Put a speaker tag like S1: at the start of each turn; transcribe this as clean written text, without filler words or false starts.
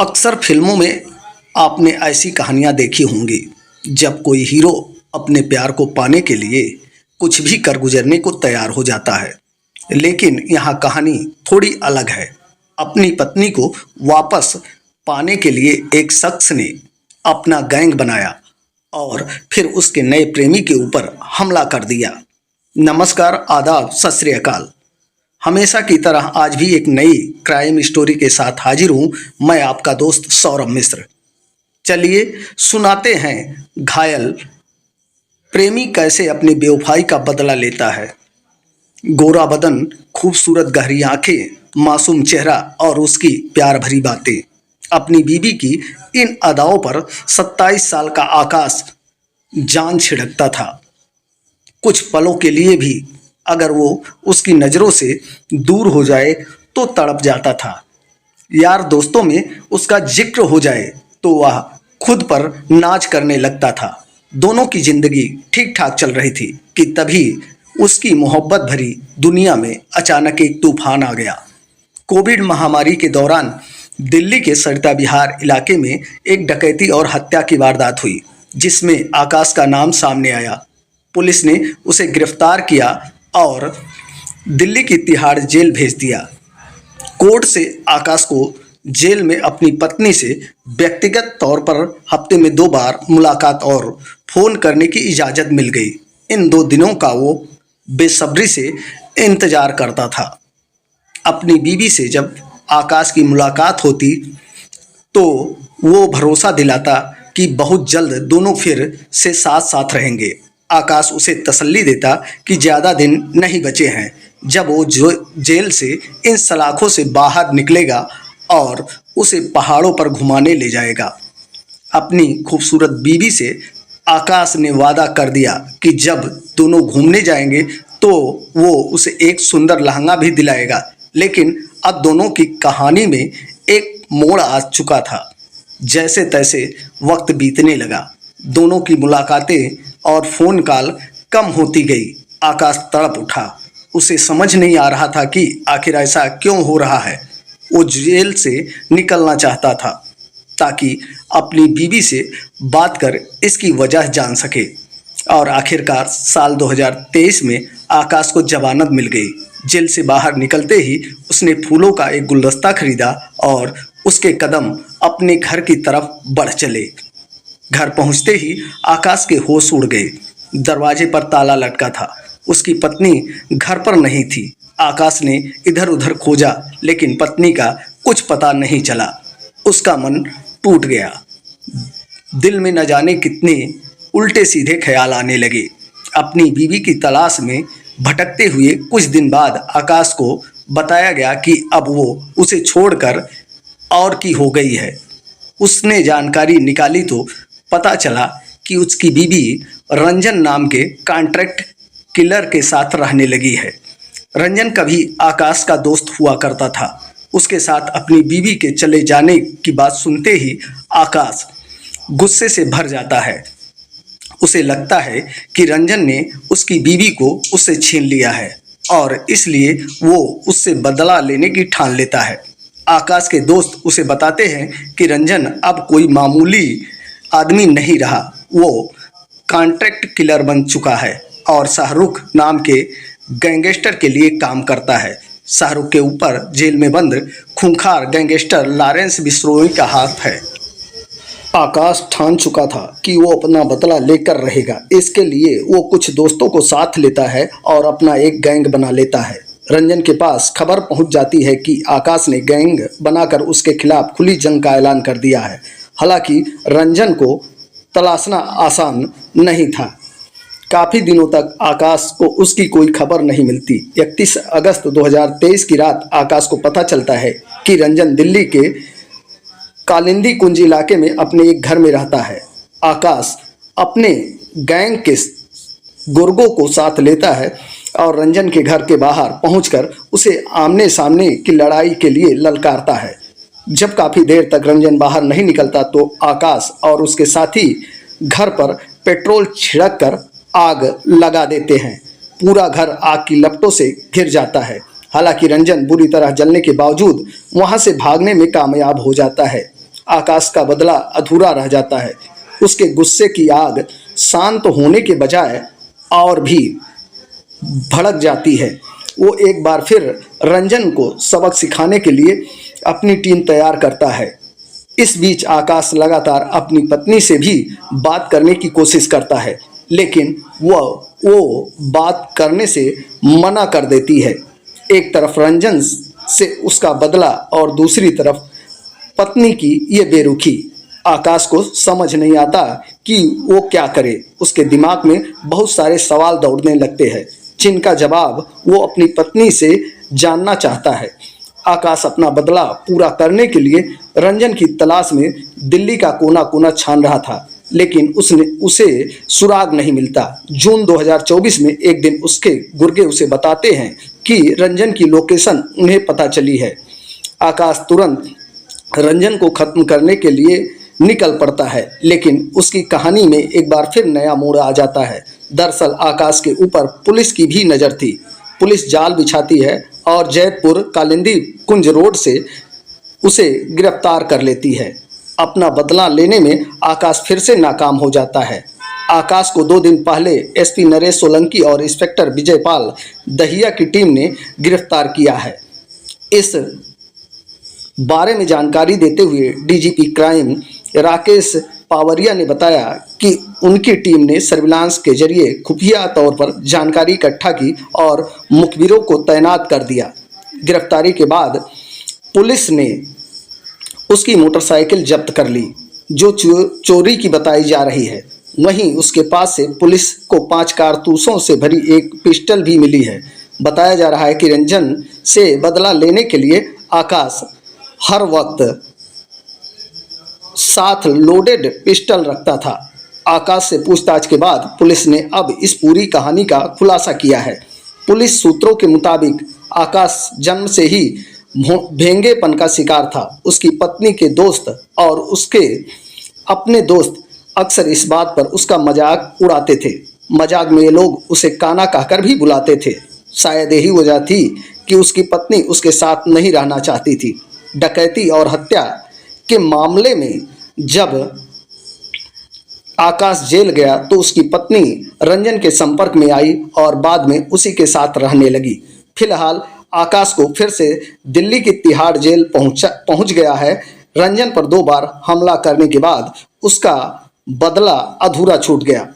S1: अक्सर फिल्मों में आपने ऐसी कहानियां देखी होंगी जब कोई हीरो अपने प्यार को पाने के लिए कुछ भी कर गुजरने को तैयार हो जाता है। लेकिन यहाँ कहानी थोड़ी अलग है। अपनी पत्नी को वापस पाने के लिए एक शख्स ने अपना गैंग बनाया और फिर उसके नए प्रेमी के ऊपर हमला कर दिया। नमस्कार, आदाब, सत श्री अकाल। हमेशा की तरह आज भी एक नई क्राइम स्टोरी के साथ हाजिर हूँ। मैं आपका दोस्त सौरभ मिश्र। चलिए सुनाते हैं घायल प्रेमी कैसे अपनी बेवफाई का बदला लेता है। गोरा बदन, खूबसूरत गहरी आंखें, मासूम चेहरा और उसकी प्यार भरी बातें। अपनी बीवी की इन अदाओं पर 27 साल का आकाश जान छिड़कता था। कुछ पलों के लिए भी अगर वो उसकी नज़रों से दूर हो जाए तो तड़प जाता था। यार दोस्तों में उसका जिक्र हो जाए तो वह खुद पर नाच करने लगता था। दोनों की जिंदगी ठीक ठाक चल रही थी कि तभी उसकी मोहब्बत भरी दुनिया में अचानक एक तूफान आ गया। कोविड महामारी के दौरान दिल्ली के सरिता विहार इलाके में एक डकैती और हत्या की वारदात हुई जिसमें आकाश का नाम सामने आया। पुलिस ने उसे गिरफ्तार किया और दिल्ली की तिहाड़ जेल भेज दिया। कोर्ट से आकाश को जेल में अपनी पत्नी से व्यक्तिगत तौर पर हफ्ते में 2 बार मुलाकात और फ़ोन करने की इजाज़त मिल गई। इन 2 दिनों का वो बेसब्री से इंतज़ार करता था। अपनी बीवी से जब आकाश की मुलाकात होती तो वो भरोसा दिलाता कि बहुत जल्द दोनों फिर से साथ साथ रहेंगे। आकाश उसे तसल्ली देता कि ज़्यादा दिन नहीं बचे हैं जब वो जेल से इन सलाखों से बाहर निकलेगा और उसे पहाड़ों पर घुमाने ले जाएगा। अपनी खूबसूरत बीवी से आकाश ने वादा कर दिया कि जब दोनों घूमने जाएंगे तो वो उसे एक सुंदर लहंगा भी दिलाएगा। लेकिन अब दोनों की कहानी में एक मोड़ आ चुका था। जैसे तैसे वक्त बीतने लगा। दोनों की मुलाकातें और फ़ोन कॉल कम होती गई। आकाश तड़प उठा। उसे समझ नहीं आ रहा था कि आखिर ऐसा क्यों हो रहा है। वो जेल से निकलना चाहता था ताकि अपनी बीवी से बात कर इसकी वजह जान सके। और आखिरकार साल 2023 में आकाश को जमानत मिल गई। जेल से बाहर निकलते ही उसने फूलों का एक गुलदस्ता खरीदा और उसके कदम अपने घर की तरफ बढ़ चले। घर पहुंचते ही आकाश के होश उड़ गए। दरवाजे पर ताला लटका था। उसकी पत्नी घर पर नहीं थी। आकाश ने इधर उधर खोजा लेकिन पत्नी का कुछ पता नहीं चला। उसका मन टूट गया। दिल में न जाने कितने उल्टे सीधे ख्याल आने लगे। अपनी बीवी की तलाश में भटकते हुए कुछ दिन बाद आकाश को बताया गया कि अब वो उसे छोड़कर और की हो गई है। उसने जानकारी निकाली तो पता चला कि उसकी बीवी रंजन नाम के कॉन्ट्रैक्ट किलर के साथ रहने लगी है। रंजन कभी आकाश का दोस्त हुआ करता था। उसके साथ अपनी बीवी के चले जाने की बात सुनते ही आकाश गुस्से से भर जाता है। उसे लगता है कि रंजन ने उसकी बीवी को उससे छीन लिया है और इसलिए वो उससे बदला लेने की ठान लेता है। आकाश के दोस्त उसे बताते हैं कि रंजन अब कोई मामूली आदमी नहीं रहा। वो कॉन्ट्रैक्ट किलर बन चुका है और शाहरुख नाम के गैंगस्टर के लिए काम करता है। शाहरुख के ऊपर जेल में बंद खूंखार गैंगस्टर लॉरेंस बिश्नोई का हाथ है। आकाश ठान चुका था कि वो अपना बदला लेकर रहेगा। इसके लिए वो कुछ दोस्तों को साथ लेता है और अपना एक गैंग बना लेता है। रंजन के पास खबर पहुंच जाती है कि आकाश ने गैंग बनाकर उसके खिलाफ खुली जंग का ऐलान कर दिया है। हालांकि रंजन को तलाशना आसान नहीं था। काफ़ी दिनों तक आकाश को उसकी कोई खबर नहीं मिलती। 31 अगस्त 2023 की रात आकाश को पता चलता है कि रंजन दिल्ली के कालिंदी कुंज इलाके में अपने एक घर में रहता है। आकाश अपने गैंग के गुर्गों को साथ लेता है और रंजन के घर के बाहर पहुंचकर उसे आमने सामने की लड़ाई के लिए ललकारता है। जब काफ़ी देर तक रंजन बाहर नहीं निकलता तो आकाश और उसके साथी घर पर पेट्रोल छिड़क कर आग लगा देते हैं। पूरा घर आग की लपटों से घिर जाता है। हालांकि रंजन बुरी तरह जलने के बावजूद वहां से भागने में कामयाब हो जाता है आकाश का बदला अधूरा रह जाता है। उसके गुस्से की आग शांत होने के बजाय और भी भड़क जाती है। वो एक बार फिर रंजन को सबक सिखाने के लिए अपनी टीम तैयार करता है। इस बीच आकाश लगातार अपनी पत्नी से भी बात करने की कोशिश करता है, लेकिन वो बात करने से मना कर देती है। एक तरफ रंजन से उसका बदला और दूसरी तरफ पत्नी की ये बेरुखी। आकाश को समझ नहीं आता कि वो क्या करे। उसके दिमाग में बहुत सारे सवाल दौड़ने लगते हैं, जिनका जवाब वो अपनी पत्नी से जानना चाहता है। आकाश अपना बदला पूरा करने के लिए रंजन की तलाश में दिल्ली का कोना कोना छान रहा था, लेकिन उसे सुराग नहीं मिलता। जून 2024 में एक दिन उसके गुर्गे उसे बताते हैं कि रंजन की लोकेशन उन्हें पता चली है। आकाश तुरंत रंजन को खत्म करने के लिए निकल पड़ता है, लेकिन उसकी कहानी में एक बार फिर नया मोड़ आ जाता है। दरअसल आकाश के ऊपर पुलिस की भी नज़र थी। पुलिस जाल बिछाती है और जैतपुर कालिंदी कुंज रोड से उसे गिरफ्तार कर लेती है। अपना बदला लेने में आकाश फिर से नाकाम हो जाता है। आकाश को 2 दिन पहले एसपी नरेश सोलंकी और इंस्पेक्टर विजयपाल दहिया की टीम ने गिरफ्तार किया है। इस बारे में जानकारी देते हुए डीजीपी क्राइम राकेश पावरिया ने बताया कि उनकी टीम ने सर्विलांस के जरिए खुफिया तौर पर जानकारी इकट्ठा की और मुखबिरों को तैनात कर दिया। गिरफ्तारी के बाद पुलिस ने उसकी मोटरसाइकिल जब्त कर ली, जो चोरी की बताई जा रही है। वहीं उसके पास से पुलिस को 5 कारतूसों से भरी एक पिस्टल भी मिली है। बताया जा रहा है कि रंजन से बदला लेने के लिए आकाश हर वक्त साथ लोडेड पिस्टल रखता था। आकाश से पूछताछ के बाद पुलिस ने अब इस पूरी कहानी का खुलासा किया है। पुलिस सूत्रों के मुताबिक आकाश जन्म से ही भेंगेपन का शिकार था। उसकी पत्नी के दोस्त और उसके अपने दोस्त अक्सर इस बात पर उसका मजाक उड़ाते थे। मजाक में ये लोग उसे काना कहकर भी बुलाते थे। शायद यही वजह थी कि उसकी पत्नी उसके साथ नहीं रहना चाहती थी। डकैती और हत्या के मामले में जब आकाश जेल गया तो उसकी पत्नी रंजन के संपर्क में आई और बाद में उसी के साथ रहने लगी। फिलहाल आकाश को फिर से दिल्ली की तिहाड़ जेल पहुंच गया है। रंजन पर 2 बार हमला करने के बाद उसका बदला अधूरा छूट गया।